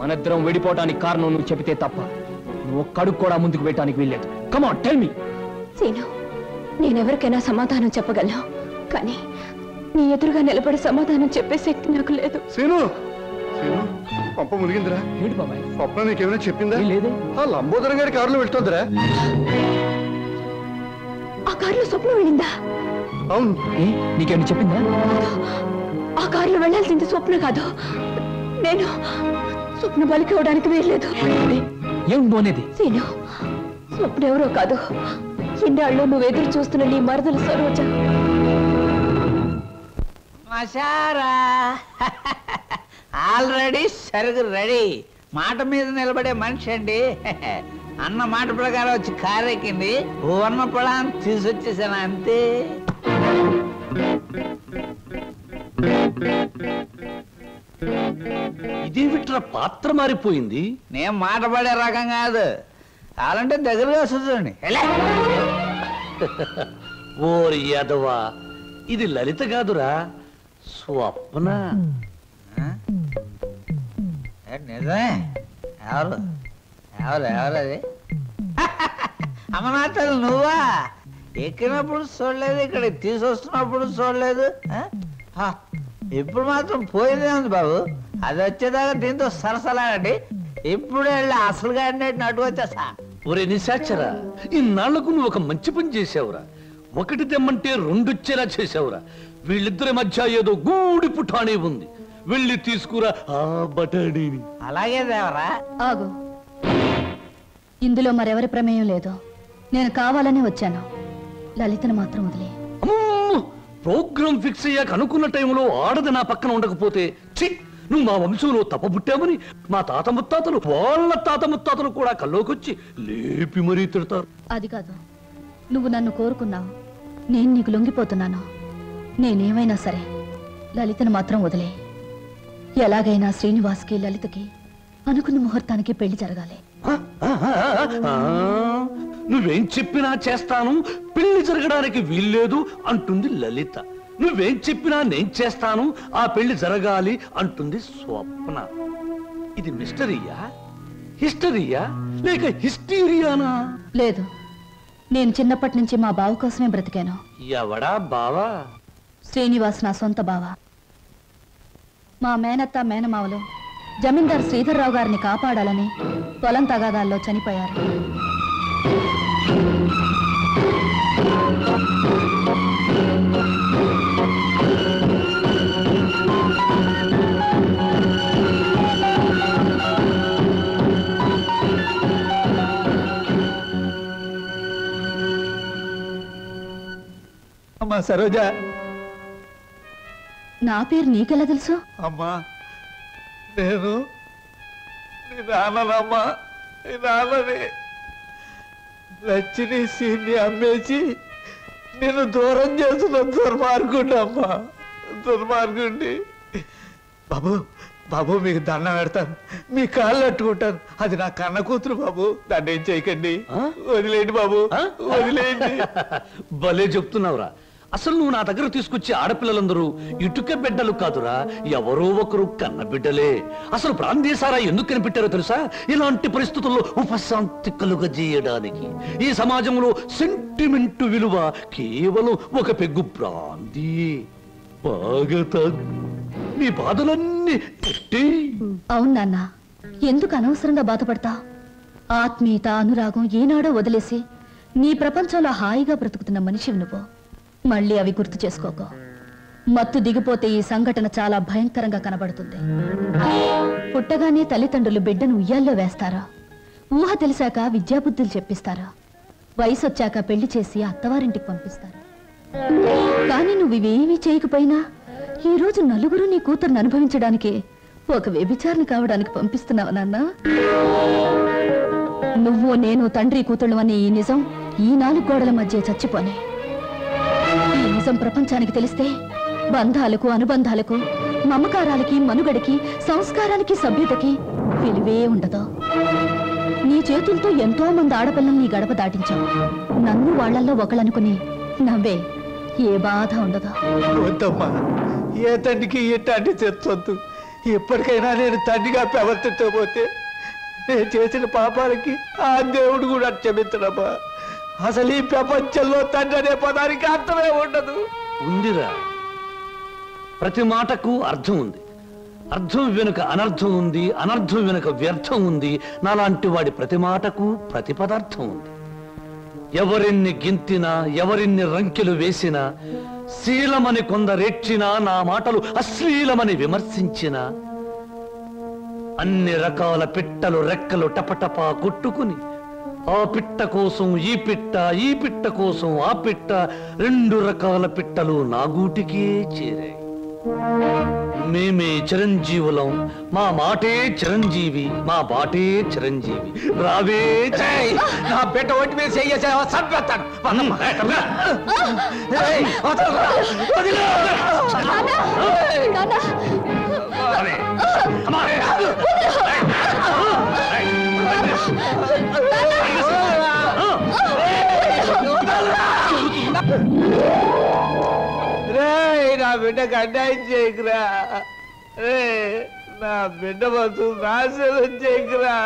మనిద్దరం విడిపోవటానికి కారణం నువ్వు చెబితే తప్ప నువ్వు ఒక్కడుగు కూడా ముందుకు పెట్టడానికి వీల్లేదు. Come on tell me. Seenu, నేనెవరికైనా సమాధానం చెప్పగలను, కానీ నీ ఎదురుగా నిలబడి సమాధానం చెప్పే శక్తి నాకు లేదు. సీను, పంప మునిగిందిరా. ఏంటి బాబాయ్, స్వప్న నీకేమైనా చెప్పిందా? లేదు. ఆ లంబోదరం గారి కారులో వెళ్తుందిరా. ఆ కారులో స్వప్న వెళ్ళిందా? అవును. నీకేమైనా చెప్పిందా? ఆ కారులో వెళ్లాల్సింది స్వప్న కాదు, నేను. స్వప్న బలికి ఇవ్వడానికి వీల్లేదు. ఏం పోనేది? సీను, స్వప్న ఎవరో కాదు, ఇన్నాళ్ళు నువ్వు ఎదురు చూస్తున్న నీ మరదలు సరోజ. Already సరుగు ready. మాట మీద నిలబడే మనిషి అండి. అన్న మాట ప్రకారం వచ్చి కారెక్కింది. వర్ణ పొలాన్ని తీసుకొచ్చేసాను అంతే. ఇదేమిట్రా పాత్ర మారిపోయింది? నేను మాట పడే రకం కాదు, అలాంటే దగ్గరగా వస్తుంది. ఓరి యాదవా, ఇది లలిత కాదురా, స్వప్న. నిజమే. ఎవరు ఎవరు ఎవరు అది? అమ్మనాథలు నువ్వా? ఎక్కినప్పుడు చూడలేదు, ఇక్కడ తీసుకొస్తున్నప్పుడు చూడలేదు. ఇప్పుడు మాత్రం పోయిందే ఉంది బాబు. అది వచ్చేదాకా దీంతో సరసలాడండి. ఇప్పుడు వెళ్ళి అసలుగా అటు వచ్చేసా. ఒరే నిశాచరా, ఇన్నాళ్లకు నువ్వు ఒక మంచి పని చేసావురా. ఒకటి తెమ్మంటే రెండొచ్చేలా చేసావురా. వీళ్ళిద్దరి మధ్య ఏదో గూడి పుఠానే ఉంది. వెళ్ళి తీసుకురా ఆ బటానీని. అలాగే దేవరా. ఆగు, ఇందులో మరెవరి ప్రమేయం లేదు. నేను కావాలనే వచ్చాను. లలితను మాత్రం వదిలే. ప్రోగ్రామ్ ఫిక్స్ అయ్యాక అనుకున్న టైంలో ఆడది నా పక్కన ఉండకపోతే, ఛీ, నువ్వు మా వంశంలో తప్పబుట్టామని మా తాత ముత్తాతలు, వాళ్ళ తాత ముత్తాతలు కూడా కల్లోకొచ్చి లేపి మరీ తిడతారు. అది కాదు, నువ్వు నన్ను కోరుకున్నావు, నేను నీకు లొంగిపోతున్నాను. నేనేమైనా సరే లలితను మాత్రం వదిలే. ఎలాగైనా శ్రీనివాస్కి లలితకి అనుకున్న ముహూర్తానికి పెళ్లి జరగాలి. నువ్వేం చెప్పినా చేస్తాను, పెళ్లి జరగడానికి వీల్లేదు అంటుంది లలిత. నువ్వేం చెప్పినా నేను చేస్తాను, ఆ పెళ్లి జరగాలి అంటుంది స్వప్న. ఇది మిస్టరీయా, హిస్టరీయా, లేక హిస్టీరియానా? లేదు, నేను చిన్నప్పటి నుంచి మా బావ కోసమే బ్రతికాను. ఎవడా బావా? శ్రీనివాస్ నా సొంత బావ. మా మేనత్త మేనమావలు జమీందార్ శ్రీధర్రావు గారిని కాపాడాలని పొలం తగాదాల్లో చనిపోయారు. అమ్మా సరోజ. నా పేరు నీకెలా తెలుసు? అమ్మా, నేను నీ నాన్ననమ్మా. నీ నాన్నని లచ్చిని సీన్ని అమ్మేసి నేను దూరం చేస్తున్న దుర్మార్గుండి అమ్మా, దుర్మార్గుండి. బాబు బాబు, మీకు దండం పెడతాను, మీ కాళ్ళు అట్టుకుంటాను. అది నా కన్న కూతురు బాబు, దాన్ని ఏం చేయకండి. వదిలేయండి బాబు, వదిలేయండి. భలే చెప్తున్నావురా. అసలు నువ్వు నా దగ్గర తీసుకొచ్చే ఆడపిల్లలందరూ ఇటుక బిడ్డలు కాదురా, ఎవరో ఒకరు కన్న బిడ్డలే. అసలు ప్రాంతీసారా ఎందుకు కనిపెట్టారో తెలుసా? ఇలాంటి పరిస్థితుల్లో ఉపశాంతి కలుగజేయడానికి. ఈ సమాజంలో సెంటిమెంట్ విలువ కేవలం ఒక పెగ్గు బ్రాందీ. బాగా తాగు, నీ బాధలన్నీ. అవును నాన్న, ఎందుకు అనవసరంగా బాధపడతా? ఆత్మీయత, అనురాగం ఏనాడో వదిలేసి నీ ప్రపంచంలో హాయిగా బ్రతుకుతున్న మనిషివి నువ్వు. మళ్ళీ అవి గుర్తు చేసుకోకో. మత్తు దిగిపోతే ఈ సంఘటన చాలా భయంకరంగా కనబడుతుంది. పుట్టగానే తల్లిదండ్రులు బిడ్డను ఉయ్యాల్లో వేస్తారా? ఊహ తెలిసాక విద్యాబుద్ధులు చెప్పిస్తారా? వయసు వచ్చాక పెళ్లి చేసి అత్తవారింటికి పంపిస్తారా? కానీ నువ్వు ఇవేమీ చేయకపోయినా ఈరోజు నలుగురు నీ కూతురుని అనుభవించడానికి ఒక వ్యభిచారిని కావడానికి పంపిస్తున్నావు నాన్న. నువ్వు నేను తండ్రి కూతుళ్ళు అనే ఈ నిజం ఈ 4 గోడల మధ్య చచ్చిపోనే. ఈ నిజం ప్రపంచానికి తెలిస్తే బంధాలకు, అనుబంధాలకు, మమకారాలకి, మనుగడకి, సంస్కారానికి, సభ్యతకి విలువే ఉండదు. నీ చేతులతో ఎంతో మంది ఆడపిల్లల్ని గడప దాటించావు. నన్ను వాళ్లల్లో ఒకళ్ళనుకుని నవ్వే. ఏ బాధ ఉండదు. వద్దమ్మా, ఏ తండ్రికి ఎట్టాంటి చెత్తొద్దు. ఎప్పటికైనా నేను తండ్రిగా ప్రవర్తించకపోతే నేను చేసిన పాపాలకి ఆ దేవుడు కూడా క్షమించడమ్మా. అసలు ఈ ప్రపంచంలో తండ్రి అనే పదానికి అర్థమే ఉండదు. ఉందిరా, ప్రతి మాటకు అర్థం ఉంది. అర్థం వెనుక అనర్థం ఉంది, అనర్థం వెనుక వ్యర్థం ఉంది. నాలాంటి వాడి ప్రతి మాటకు ప్రతి పదార్థం ఉంది. ఎవరిన్ని గింతినా, ఎవరిన్ని రంకెలు వేసినా, శీలమని కొందరేడ్చినా, నా మాటలు అశ్లీలమని విమర్శించినా, అన్ని రకాల పిట్టలు రెక్కలు టపటపా కొట్టుకుని ఆ పిట్ట కోసం ఈ పిట్ట, ఈ పిట్ట కోసం ఆ పిట్ట, 2 రకాల పిట్టలు నా గూటికే చేరాయి. మేమే చిరంజీవులం, మా మాటే చిరంజీవి, మా బాటే చిరంజీవి. రావే జై. నా బిడ్డ ఒంటి మీద చెయ్యేసావా చంపేస్తాను. నా బిడ్డకు అన్యాయం చేయకురా. నా బిడ్డ బతుకు నాశనం చేయకురా.